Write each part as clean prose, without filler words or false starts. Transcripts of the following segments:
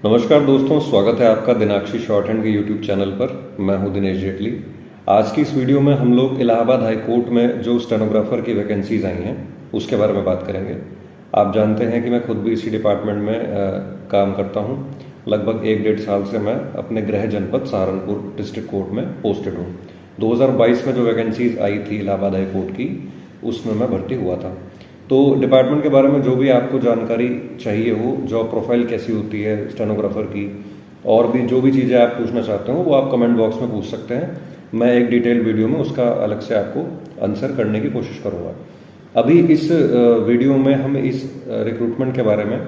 नमस्कार दोस्तों, स्वागत है आपका दिनाक्षी शॉर्ट हैंड के यूट्यूब चैनल पर। मैं हूं दिनेश जेटली। आज की इस वीडियो में हम लोग इलाहाबाद हाई कोर्ट में जो स्टेनोग्राफर की वैकेंसीज आई हैं उसके बारे में बात करेंगे। आप जानते हैं कि मैं खुद भी इसी डिपार्टमेंट में काम करता हूं। लगभग 1-1.5 साल से मैं अपने गृह जनपद सहारनपुर डिस्ट्रिक्ट कोर्ट में पोस्टेड हूँ। 2022 में जो वैकेंसीज आई थी इलाहाबाद हाई कोर्ट की, उसमें मैं भर्ती हुआ था। तो डिपार्टमेंट के बारे में जो भी आपको जानकारी चाहिए हो, जॉब प्रोफाइल कैसी होती है स्टेनोग्राफर की, और भी जो भी चीज़ें आप पूछना चाहते हो वो आप कमेंट बॉक्स में पूछ सकते हैं। मैं एक डिटेल वीडियो में उसका अलग से आपको आंसर करने की कोशिश करूँगा। अभी इस वीडियो में हम इस रिक्रूटमेंट के बारे में,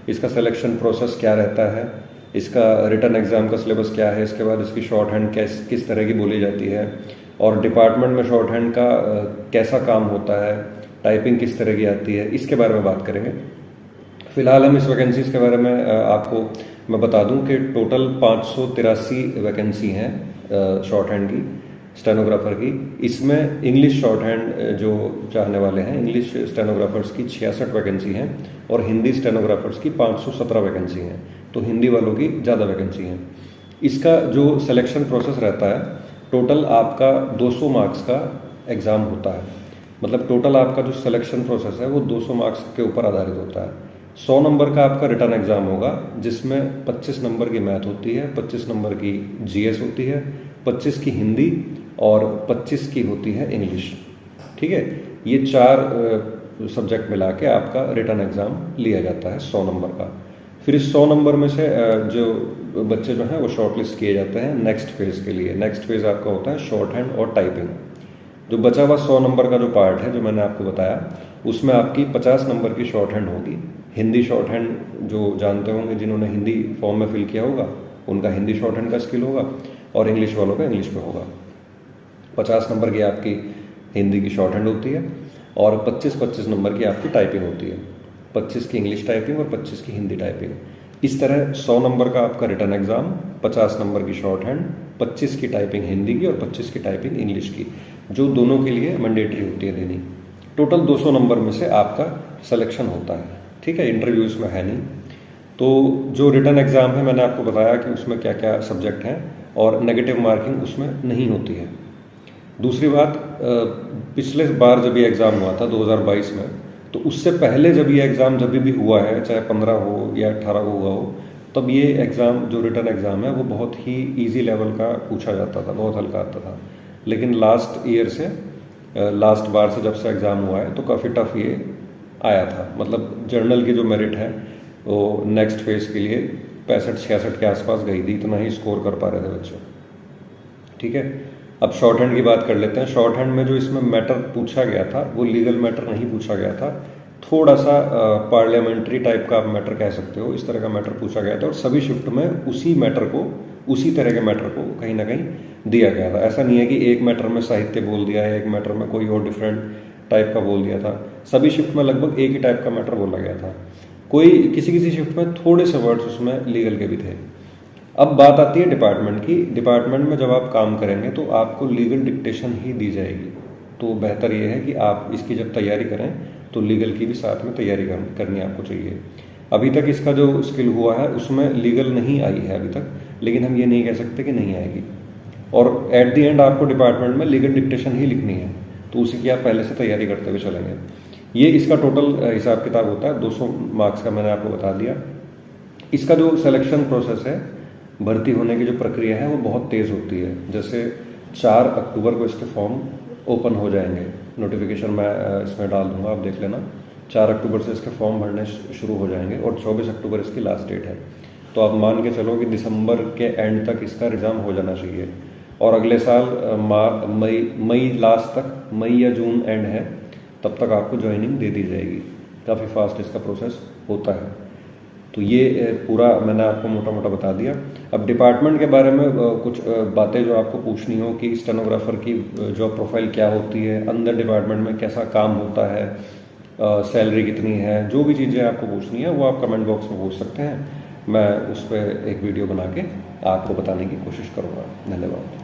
इसका सिलेक्शन प्रोसेस क्या रहता है, इसका रिटन एग्ज़ाम का सिलेबस क्या है, इसके बाद इसकी शॉर्ट हैंड किस तरह की बोली जाती है, और डिपार्टमेंट में शॉर्ट हैंड का कैसा काम होता है, टाइपिंग किस तरह की आती है, इसके बारे में बात करेंगे। फिलहाल हम इस वैकेंसीज के बारे में आपको मैं बता दूं कि टोटल 583 वैकेंसी हैं शॉर्ट हैंड की, स्टेनोग्राफर की। इसमें इंग्लिश शॉर्ट हैंड जो चाहने वाले हैं, इंग्लिश स्टेनोग्राफर्स की 66 वैकेंसी हैं और हिंदी स्टेनोग्राफर्स की 517 वैकेंसी हैं। तो हिंदी वालों की ज़्यादा वैकेंसी हैं। इसका जो सिलेक्शन प्रोसेस रहता है, टोटल आपका 200 मार्क्स का एग्ज़ाम होता है। मतलब टोटल आपका जो सिलेक्शन प्रोसेस है वो 200 मार्क्स के ऊपर आधारित होता है। 100 नंबर का आपका रिटर्न एग्जाम होगा, जिसमें 25 नंबर की मैथ होती है, 25 नंबर की जीएस होती है, 25 की हिंदी और 25 की होती है इंग्लिश। ठीक है, ये 4 सब्जेक्ट मिला के आपका रिटर्न एग्जाम लिया जाता है 100 नंबर का। फिर इस 100 नंबर में से जो बच्चे जो हैं वो शॉर्टलिस्ट किए जाते हैं नेक्स्ट फेज़ के लिए। नेक्स्ट फेज़ आपका होता है शॉर्ट हैंड और टाइपिंग। जो बचा हुआ 100 नंबर का जो पार्ट है, जो मैंने आपको बताया, उसमें आपकी 50 नंबर की शॉर्ट हैंड होगी। हिंदी शॉर्ट हैंड जो जानते होंगे, जिन्होंने हिंदी फॉर्म में फिल किया होगा, उनका हिंदी शॉर्ट हैंड का स्किल होगा, और इंग्लिश वालों का इंग्लिश में होगा। 50 नंबर की आपकी हिंदी की शॉर्ट हैंड होती है और 25-25 नंबर की आपकी टाइपिंग होती है। 25 की इंग्लिश टाइपिंग और 25 की हिंदी टाइपिंग। इस तरह 100 नंबर का आपका रिटर्न एग्जाम, 50 नंबर की शॉर्ट हैंड, 25 की टाइपिंग हिंदी की और 25 की टाइपिंग इंग्लिश की, जो दोनों के लिए मैंडेटरी होती है देनी। टोटल 200 नंबर में से आपका सिलेक्शन होता है। ठीक है, इंटरव्यू इसमें है नहीं। तो जो रिटन एग्ज़ाम है, मैंने आपको बताया कि उसमें क्या क्या सब्जेक्ट हैं, और नेगेटिव मार्किंग उसमें नहीं होती है। दूसरी बात, पिछले बार जब ये एग्ज़ाम हुआ था 2022 में, तो उससे पहले जब ये एग्ज़ाम जब भी हुआ है, चाहे 15 हो या 18 को हुआ हो, तब ये एग्ज़ाम जो रिटन एग्ज़ाम है वो बहुत ही ईजी लेवल का पूछा जाता था, बहुत हल्का आता था। लेकिन लास्ट ईयर से, लास्ट बार से जब से एग्ज़ाम हुआ है, तो काफ़ी टफ ये आया था। मतलब जर्नल की जो मेरिट है वो नेक्स्ट फेज़ के लिए 65-66 के आसपास गई थी, इतना ही स्कोर कर पा रहे थे बच्चे। ठीक है, अब शॉर्ट हैंड की बात कर लेते हैं। शॉर्ट हैंड में जो इसमें मैटर पूछा गया था वो लीगल मैटर नहीं पूछा गया था, थोड़ा सा पार्लियामेंट्री टाइप का आप मैटर कह सकते हो, इस तरह का मैटर पूछा गया था। और सभी शिफ्ट में उसी मैटर को, उसी तरह के मैटर को कहीं ना कहीं दिया गया था। ऐसा नहीं है कि एक मैटर में साहित्य बोल दिया है, एक मैटर में कोई और डिफरेंट टाइप का बोल दिया था। सभी शिफ्ट में लगभग एक ही टाइप का मैटर बोला गया था। कोई किसी किसी शिफ्ट में थोड़े से वर्ड्स उसमें लीगल के भी थे। अब बात आती है डिपार्टमेंट की। डिपार्टमेंट में जब आप काम करेंगे तो आपको लीगल डिक्टेशन ही दी जाएगी। तो बेहतर ये है कि आप इसकी जब तैयारी करें तो लीगल की भी साथ में तैयारी करनी आपको चाहिए। अभी तक इसका जो स्किल हुआ है उसमें लीगल नहीं आई है अभी तक, लेकिन हम ये नहीं कह सकते कि नहीं आएगी। और एट द एंड आपको डिपार्टमेंट में लीगल डिक्टेशन ही लिखनी है, तो उसी की आप पहले से तैयारी करते हुए चलेंगे। ये इसका टोटल हिसाब किताब होता है। 200 मार्क्स का मैंने आपको बता दिया। इसका जो सिलेक्शन प्रोसेस है, भर्ती होने की जो प्रक्रिया है वो बहुत तेज़ होती है। जैसे 4 अक्टूबर को इसके फॉर्म ओपन हो जाएंगे। नोटिफिकेशन मैं इसमें डाल दूंगा, आप देख लेना। 4 अक्टूबर से इसके फॉर्म भरने शुरू हो जाएंगे और 24 अक्टूबर इसकी लास्ट डेट है। तो आप मान के चलो कि दिसंबर के एंड तक इसका एग्ज़ाम हो जाना चाहिए। और अगले साल मई लास्ट तक, मई या जून एंड है, तब तक आपको ज्वाइनिंग दे दी जाएगी। काफ़ी फास्ट इसका प्रोसेस होता है। तो ये पूरा मैंने आपको मोटा मोटा बता दिया। अब डिपार्टमेंट के बारे में कुछ बातें जो आपको पूछनी हो कि स्टेनोग्राफर की जॉब प्रोफाइल क्या होती है, अंदर डिपार्टमेंट में कैसा काम होता है, सैलरी कितनी है, जो भी चीज़ें आपको पूछनी है वो आप कमेंट बॉक्स में पूछ सकते हैं। मैं उस पर एक वीडियो बना के आपको बताने की कोशिश करूँगा। धन्यवाद।